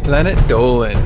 Planet Dolan.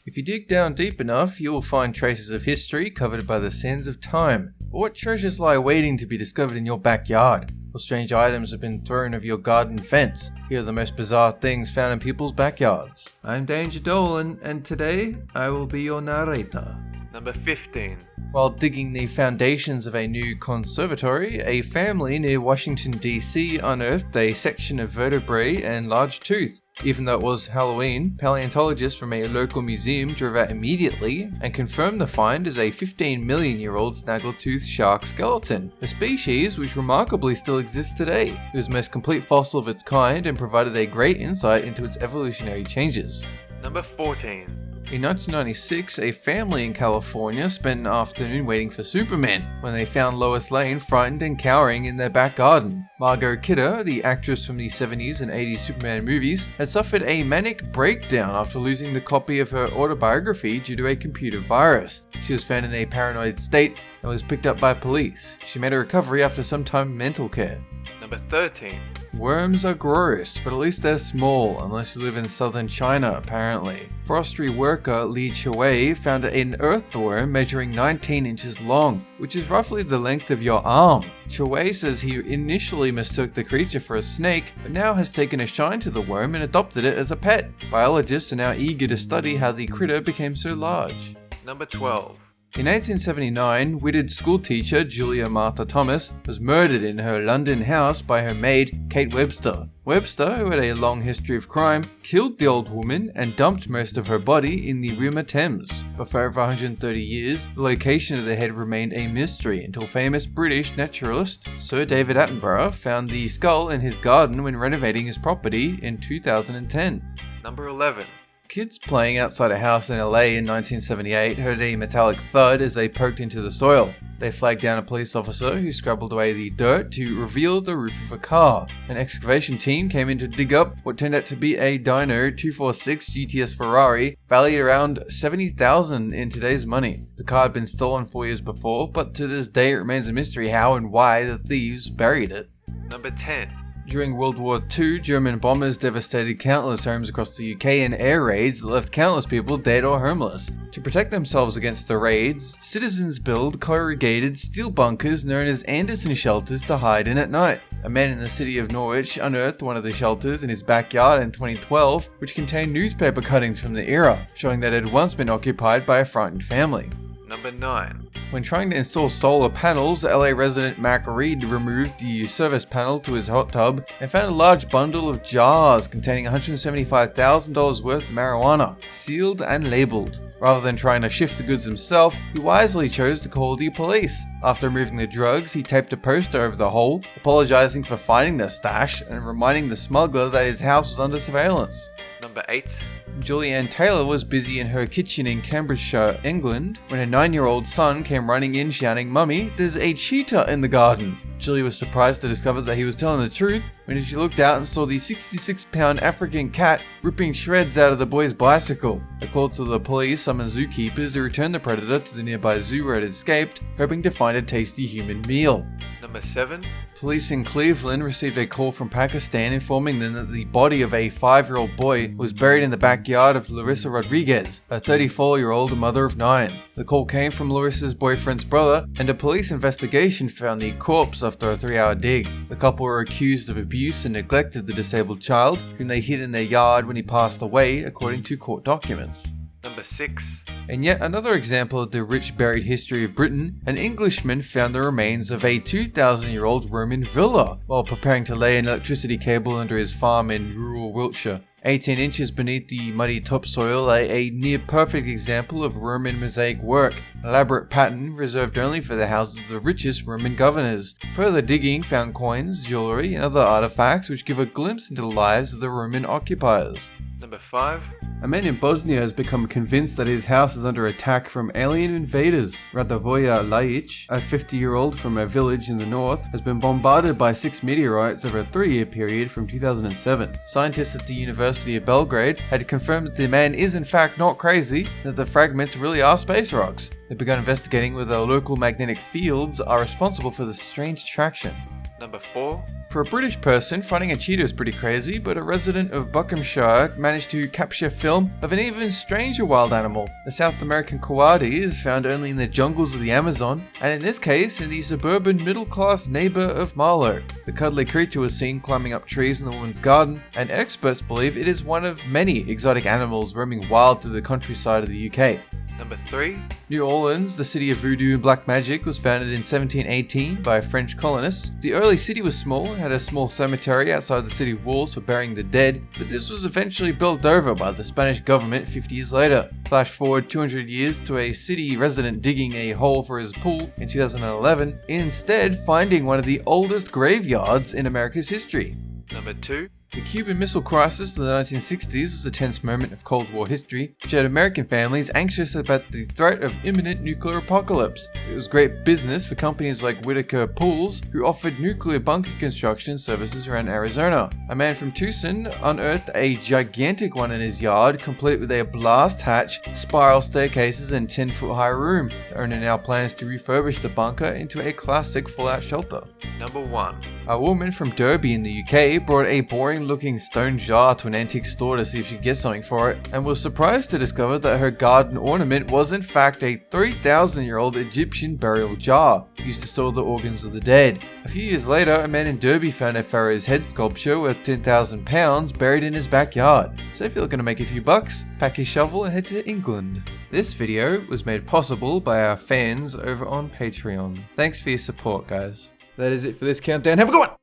If you dig down deep enough, you will find traces of history covered by the sands of time. But what treasures lie waiting to be discovered in your backyard? What strange items have been thrown over your garden fence? Here are the most bizarre things found in people's backyards. I'm Danger Dolan, and today I will be your narrator. Number 15. While digging the foundations of a new conservatory, a family near Washington DC unearthed a section of vertebrae and large tooth. Even though it was Halloween, paleontologists from a local museum drove out immediately and confirmed the find as a 15 million year old snaggletooth shark skeleton, a species which remarkably still exists today. It was the most complete fossil of its kind and provided a great insight into its evolutionary changes. Number 14. In 1996, a family in California spent an afternoon waiting for Superman when they found Lois Lane frightened and cowering in their back garden. Margot Kidder, the actress from the 70s and 80s Superman movies, had suffered a manic breakdown after losing the copy of her autobiography due to a computer virus. She was found in a paranoid state and was picked up by police. She made a recovery after some time in mental care. Number 13. Worms are gross, but at least they're small, unless you live in southern China, apparently. Forestry worker Li Chuwei found an earthworm measuring 19 inches long, which is roughly the length of your arm. Chuwei says he initially mistook the creature for a snake, but now has taken a shine to the worm and adopted it as a pet. Biologists are now eager to study how the critter became so large. Number 12. In 1879, widowed schoolteacher Julia Martha Thomas was murdered in her London house by her maid, Kate Webster. Webster, who had a long history of crime, killed the old woman and dumped most of her body in the River Thames. But for over 130 years, the location of the head remained a mystery until famous British naturalist Sir David Attenborough found the skull in his garden when renovating his property in 2010. Number 11. Kids playing outside a house in LA in 1978 heard a metallic thud as they poked into the soil. They flagged down a police officer who scrabbled away the dirt to reveal the roof of a car. An excavation team came in to dig up what turned out to be a Dyno 246 GTS Ferrari valued around $70,000 in today's money. The car had been stolen 4 years before, but to this day it remains a mystery how and why the thieves buried it. Number 10. During World War II, German bombers devastated countless homes across the UK in air raids that left countless people dead or homeless. To protect themselves against the raids, citizens built corrugated steel bunkers known as Anderson shelters to hide in at night. A man in the city of Norwich unearthed one of the shelters in his backyard in 2012, which contained newspaper cuttings from the era, showing that it had once been occupied by a frightened family. Number 9. When trying to install solar panels, LA resident MacLeod removed the service panel to his hot tub and found a large bundle of jars containing $175,000 worth of marijuana, sealed and labeled. Rather than trying to shift the goods himself, he wisely chose to call the police. After removing the drugs, he taped a poster over the hole, apologizing for finding the stash and reminding the smuggler that his house was under surveillance. Number 8. Julianne Taylor was busy in her kitchen in Cambridgeshire, England, when her 9-year-old son came running in shouting, "Mummy, there's a cheetah in the garden." Julie was surprised to discover that he was telling the truth when she looked out and saw the 66-pound African cat ripping shreds out of the boy's bicycle. A call to the police summoned zookeepers who returned the predator to the nearby zoo where it had escaped, hoping to find a tasty human meal. Number 7. Police in Cleveland received a call from Pakistan informing them that the body of a 5-year-old boy was buried in the backyard of Larissa Rodriguez, a 34-year-old mother of 9. The call came from Larissa's boyfriend's brother, and a police investigation found the corpse after a 3-hour dig. The couple were accused of abuse and neglect of the disabled child, whom they hid in their yard when he passed away, according to court documents. Number 6. In yet another example of the rich buried history of Britain, an Englishman found the remains of a 2,000-year-old Roman villa while preparing to lay an electricity cable under his farm in rural Wiltshire. 18 inches beneath the muddy topsoil lay a near-perfect example of Roman mosaic work, an elaborate pattern reserved only for the houses of the richest Roman governors. Further digging found coins, jewellery, and other artifacts which give a glimpse into the lives of the Roman occupiers. Number 5. A man in Bosnia has become convinced that his house is under attack from alien invaders. Radovoja Lajic, a 50-year-old from a village in the north, has been bombarded by 6 meteorites over a 3-year period from 2007. Scientists at the University of Belgrade had confirmed that the man is in fact not crazy, and that the fragments really are space rocks. They've begun investigating whether local magnetic fields are responsible for the strange attraction. Number 4. For a British person, finding a cheetah is pretty crazy, but a resident of Buckinghamshire managed to capture film of an even stranger wild animal. The South American coati is found only in the jungles of the Amazon, and in this case, in the suburban middle-class neighbour of Marlow. The cuddly creature was seen climbing up trees in the woman's garden, and experts believe it is one of many exotic animals roaming wild through the countryside of the UK. Number 3. New Orleans, the city of voodoo and black magic, was founded in 1718 by French colonists. The early city was small and had a small cemetery outside the city walls for burying the dead, but this was eventually built over by the Spanish government 50 years later. Flash forward 200 years to a city resident digging a hole for his pool in 2011, instead finding one of the oldest graveyards in America's history. Number 2. The Cuban Missile Crisis of the 1960s was a tense moment of Cold War history, which had American families anxious about the threat of imminent nuclear apocalypse. It was great business for companies like Whitaker Pools, who offered nuclear bunker construction services around Arizona. A man from Tucson unearthed a gigantic one in his yard, complete with a blast hatch, spiral staircases, and 10-foot high room. The owner now plans to refurbish the bunker into a classic fallout shelter. Number 1. A woman from Derby in the UK brought a boring-looking stone jar to an antique store to see if she could get something for it, and was surprised to discover that her garden ornament was in fact a 3,000-year-old Egyptian burial jar, used to store the organs of the dead. A few years later, a man in Derby found a pharaoh's head sculpture worth £10,000 buried in his backyard. So if you're looking to make a few bucks, pack your shovel and head to England. This video was made possible by our fans over on Patreon. Thanks for your support, guys. That is it for this countdown. Have a good one!